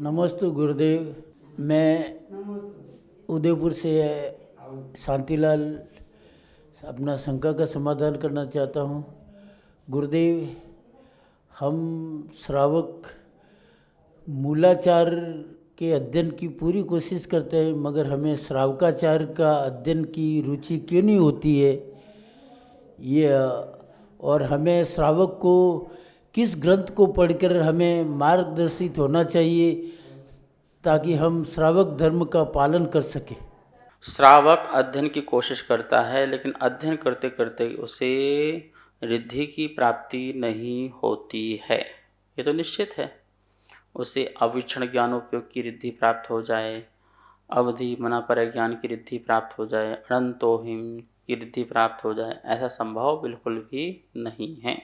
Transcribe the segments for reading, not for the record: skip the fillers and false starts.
नमस्ते गुरुदेव। मैं उदयपुर से शांतिलाल अपना शंका का समाधान करना चाहता हूँ। गुरुदेव, हम श्रावक मूलाचार के अध्ययन की पूरी कोशिश करते हैं, मगर हमें श्रावकाचार का अध्ययन की रुचि क्यों नहीं होती है ये, और हमें श्रावक को किस ग्रंथ को पढ़कर हमें मार्गदर्शित होना चाहिए ताकि हम श्रावक धर्म का पालन कर सकें। श्रावक अध्ययन की कोशिश करता है, लेकिन अध्ययन करते करते उसे रिद्धि की प्राप्ति नहीं होती है, ये तो निश्चित है। उसे अवीक्षण ज्ञानोपयोग की रिद्धि प्राप्त हो जाए, अवधि मना पर ज्ञान की रिद्धि प्राप्त हो जाए, अनंतोहिम की रिद्धि प्राप्त हो जाए, ऐसा संभव बिल्कुल भी नहीं है।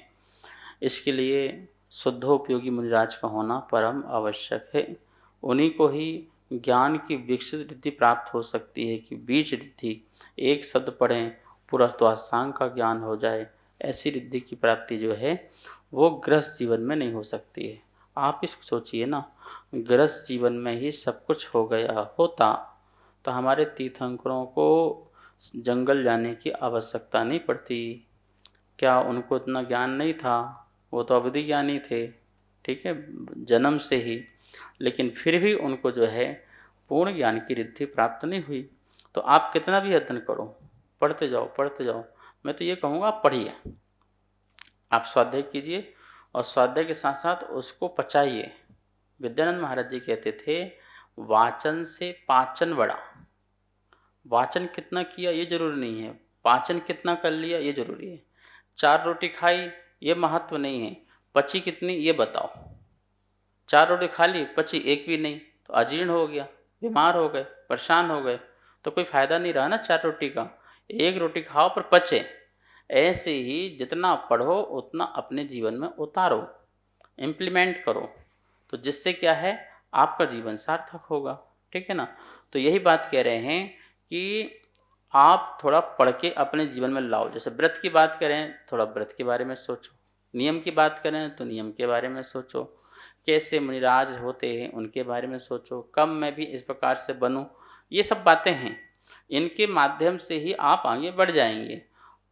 इसके लिए शुद्धोपयोगी मुनिराज का होना परम आवश्यक है। उन्हीं को ही ज्ञान की विकसित रिद्धि प्राप्त हो सकती है कि बीज रिद्धि, एक शब्द पढ़ें पूरा द्वादशांग का ज्ञान हो जाए, ऐसी रिद्धि की प्राप्ति जो है वो गृहस्थ जीवन में नहीं हो सकती है। आप इसको सोचिए ना, गृहस्थ जीवन में ही सब कुछ हो गया होता तो हमारे तीर्थंकरों को जंगल जाने की आवश्यकता नहीं पड़ती। क्या उनको इतना ज्ञान नहीं था? वो तो अवधि ज्ञानी थे, ठीक है, जन्म से ही, लेकिन फिर भी उनको जो है पूर्ण ज्ञान की रिद्धि प्राप्त नहीं हुई। तो आप कितना भी अध्ययन करो, पढ़ते जाओ पढ़ते जाओ, मैं तो ये कहूँगा आप पढ़िए, आप स्वाध्याय कीजिए और स्वाध्याय के साथ साथ उसको पचाइए। विद्यानंद महाराज जी कहते थे, वाचन से पाचन बड़ा। वाचन कितना किया ये जरूरी नहीं है, पाचन कितना कर लिया ये जरूरी है। 4 रोटी खाई ये महत्व नहीं है, पची कितनी ये बताओ। 4 रोटी खा ली, पची एक भी नहीं, तो अजीर्ण हो गया, बीमार हो गए, परेशान हो गए, तो कोई फायदा नहीं रहा ना 4 रोटी का। 1 रोटी खाओ पर पचे। ऐसे ही जितना पढ़ो उतना अपने जीवन में उतारो, इम्प्लीमेंट करो, तो जिससे क्या है आपका जीवन सार्थक होगा, ठीक है ना। तो यही बात कह रहे हैं कि आप थोड़ा पढ़ के अपने जीवन में लाओ। जैसे व्रत की बात करें, थोड़ा व्रत के बारे में सोचो, नियम की बात करें तो नियम के बारे में सोचो, कैसे मुनिराज होते हैं उनके बारे में सोचो, कब मैं भी इस प्रकार से बनूं, ये सब बातें हैं। इनके माध्यम से ही आप आगे बढ़ जाएंगे।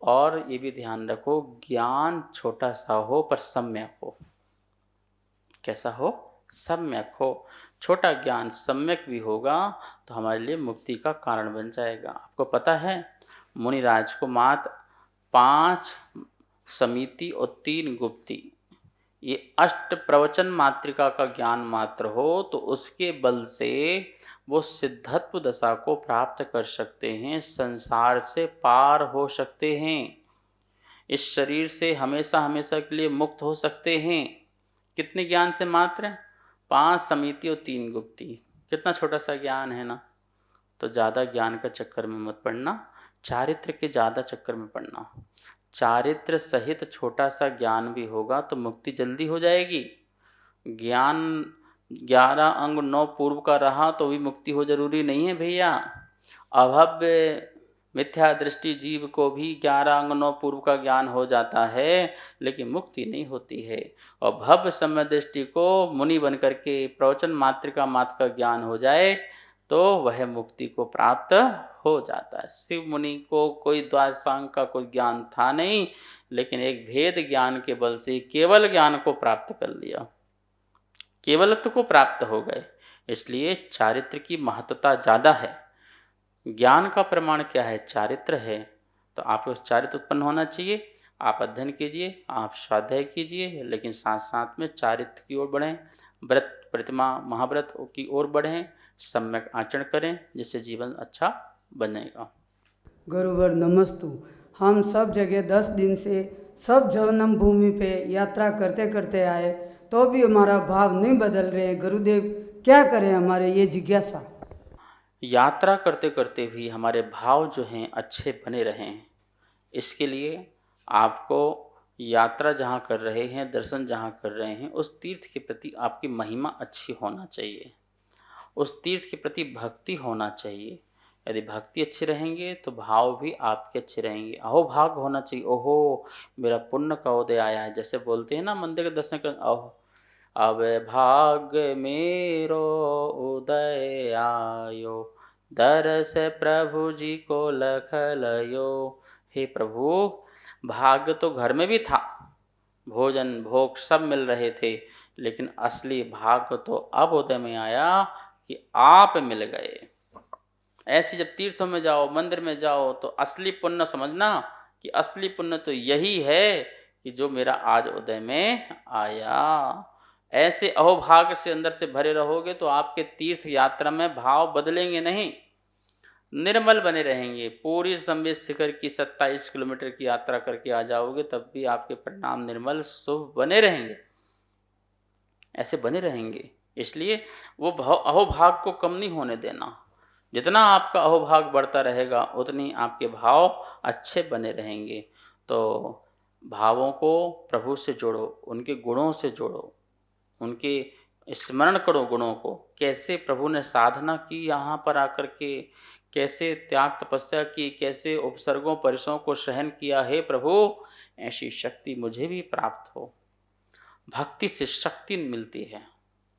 और ये भी ध्यान रखो, ज्ञान छोटा सा हो पर सम्यक हो। कैसा हो? सम्यक हो। छोटा ज्ञान सम्यक भी होगा तो हमारे लिए मुक्ति का कारण बन जाएगा। आपको पता है, मुनिराज को मात्र 5 समिति और 3 गुप्ती, ये 8 प्रवचन मात्रिका का ज्ञान मात्र हो तो उसके बल से वो सिद्धत्व दशा को प्राप्त कर सकते हैं, संसार से पार हो सकते हैं, इस शरीर से हमेशा हमेशा के लिए मुक्त हो सकते हैं। कितने ज्ञान से? मात्र 5 समिति और 3 गुप्ती। कितना छोटा सा ज्ञान है ना। तो ज़्यादा ज्ञान का चक्कर में मत पड़ना, चारित्र के ज़्यादा चक्कर में पड़ना। चारित्र सहित छोटा सा ज्ञान भी होगा तो मुक्ति जल्दी हो जाएगी। ज्ञान 11 अंग 9 पूर्व का रहा तो भी मुक्ति हो जरूरी नहीं है भैया। अभव्य मिथ्या दृष्टि जीव को भी 11 अंग 9 पूर्व का ज्ञान हो जाता है, लेकिन मुक्ति नहीं होती है। और भव्य समय दृष्टि को मुनि बन करके प्रवचन मात्रिका मात्र का ज्ञान हो जाए तो वह मुक्ति को प्राप्त हो जाता है। शिव मुनि को कोई द्वादशांग का कोई ज्ञान था नहीं, लेकिन एक भेद ज्ञान के बल से केवल ज्ञान को प्राप्त कर लिया, केवलत्व को प्राप्त हो गए। इसलिए चारित्र की महत्वता ज़्यादा है। ज्ञान का प्रमाण क्या है? चारित्र है। तो आप उस चारित्र उत्पन्न होना चाहिए। आप अध्ययन कीजिए, आप स्वाध्याय कीजिए, लेकिन साथ साथ में चारित्र की ओर बढ़ें, व्रत प्रतिमा महाव्रत की ओर बढ़ें, सम्यक आचरण करें, जिससे जीवन अच्छा बनेगा। गुरुवर नमस्तु। हम सब जगह 10 दिन से सब जन्म भूमि पे यात्रा करते करते आए तो भी हमारा भाव नहीं बदल रहे। गुरुदेव क्या करें, हमारे ये जिज्ञासा। यात्रा करते करते भी हमारे भाव जो हैं अच्छे बने रहें, इसके लिए आपको यात्रा जहाँ कर रहे हैं, दर्शन जहाँ कर रहे हैं, उस तीर्थ के प्रति आपकी महिमा अच्छी होना चाहिए, उस तीर्थ के प्रति भक्ति होना चाहिए। यदि भक्ति अच्छी रहेंगे तो भाव भी आपके अच्छे रहेंगे। अहो भाग होना चाहिए, ओहो मेरा पुण्य का उदय आया है, जैसे बोलते हैं ना मंदिर के दर्शन कर, अहो अब भाग्य मेरो उदय आयो, दरस प्रभु जी को लख लयो। हे प्रभु, भाग्य तो घर में भी था, भोजन भोग सब मिल रहे थे, लेकिन असली भाग्य तो अब उदय में आया कि आप मिल गए। ऐसे जब तीर्थों में जाओ, मंदिर में जाओ, तो असली पुण्य समझना कि असली पुण्य तो यही है कि जो मेरा आज उदय में आया। ऐसे अहोभाग्य से अंदर से भरे रहोगे तो आपके तीर्थ यात्रा में भाव बदलेंगे नहीं, निर्मल बने रहेंगे। पूरी संवेद शिखर की 27 किलोमीटर की यात्रा करके आ जाओगे तब भी आपके परिणाम निर्मल शुभ बने रहेंगे, ऐसे बने रहेंगे। इसलिए वो अहोभाग को कम नहीं होने देना। जितना आपका अहोभाग बढ़ता रहेगा उतनी आपके भाव अच्छे बने रहेंगे। तो भावों को प्रभु से जोड़ो, उनके गुणों से जोड़ो, उनके स्मरण करो गुणों को। कैसे प्रभु ने साधना की यहाँ पर आकर के, कैसे त्याग तपस्या की, कैसे उपसर्गों परिसरों को सहन किया। हे प्रभु, ऐसी शक्ति मुझे भी प्राप्त हो। भक्ति से शक्ति मिलती है,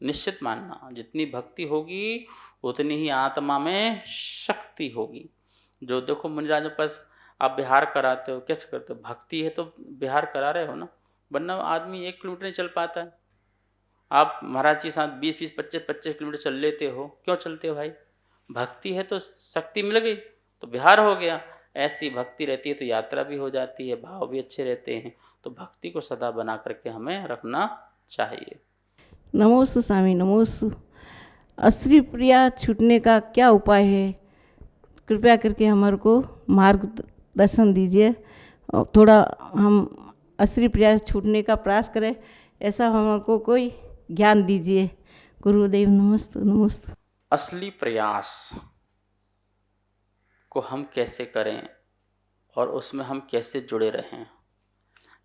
निश्चित मानना। जितनी भक्ति होगी उतनी ही आत्मा में शक्ति होगी। जो देखो मुनिराजों के पास आप विहार कराते हो, कैसे करते हो? भक्ति है तो विहार करा रहे हो ना, वरना आदमी 1 किलोमीटर नहीं चल पाता है। आप महाराज के साथ 20-20, 25-25 किलोमीटर चल लेते हो, क्यों चलते हो भाई? भक्ति है तो शक्ति मिल गई तो विहार हो गया। ऐसी भक्ति रहती है तो यात्रा भी हो जाती है, भाव भी अच्छे रहते हैं। तो भक्ति को सदा बना करके हमें रखना चाहिए। नमोस्तु स्वामी, नमोस्तु। अस्त्री प्रिया छूटने का क्या उपाय है? कृपया करके हमारे को मार्गदर्शन दीजिए और थोड़ा हम अस्त्री प्रिया छूटने का प्रयास करें, ऐसा हमारे को कोई ज्ञान दीजिए। गुरुदेव नमस्ते, नमस्ते। असली प्रयास को हम कैसे करें और उसमें हम कैसे जुड़े रहें?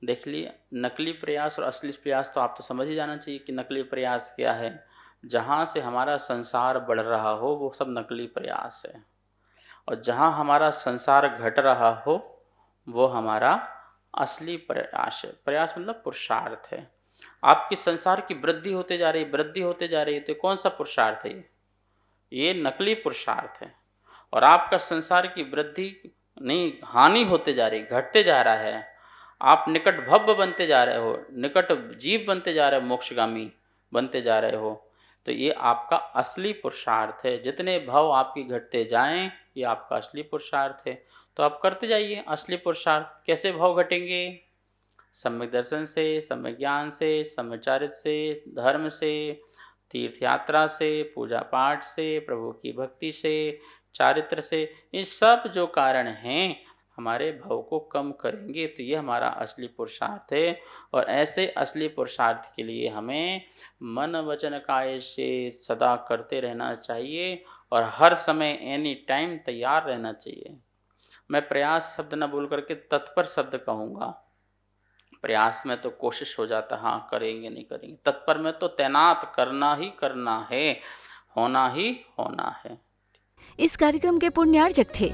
देख लिए, नकली प्रयास और असली प्रयास तो आप तो समझ ही जाना चाहिए कि नकली प्रयास क्या है। जहाँ से हमारा संसार बढ़ रहा हो वो सब नकली प्रयास है, और जहाँ हमारा संसार घट रहा हो वो हमारा असली प्रयास है। प्रयास मतलब पुरुषार्थ है। आपकी संसार की वृद्धि होते जा रही, वृद्धि होते जा रही है, तो कौन सा पुरुषार्थ है? ये नकली पुरुषार्थ है। और आपका संसार की वृद्धि नहीं, हानि होते जा रही, घटते जा रहा है। आप निकट भव्य बनते जा रहे हो, निकट जीव बनते जा रहे हो, मोक्षगामी बनते जा रहे हो, तो ये आपका असली पुरुषार्थ है। जितने भाव आपकी घटते जाएं ये आपका असली पुरुषार्थ है। तो आप करते जाइए असली पुरुषार्थ। कैसे भाव घटेंगे? सम्यक दर्शन से, सम्यक ज्ञान से, सम्यक चारित्र से, धर्म से, तीर्थ यात्रा से, पूजा पाठ से, प्रभु की भक्ति से, चारित्र से। ये सब जो कारण हैं हमारे भाव को कम करेंगे, तो ये हमारा असली पुरुषार्थ है। और ऐसे असली पुरुषार्थ के लिए हमें मन वचन काया से सदा करते रहना चाहिए और हर समय एनी टाइम तैयार रहना चाहिए। मैं प्रयास शब्द न बोल करके तत्पर शब्द कहूँगा। प्रयास में तो कोशिश हो जाता, हाँ करेंगे नहीं करेंगे। तत्पर में तो तैनात करना ही करना है, होना ही होना है। इस कार्यक्रम के पुण्यार्चक थे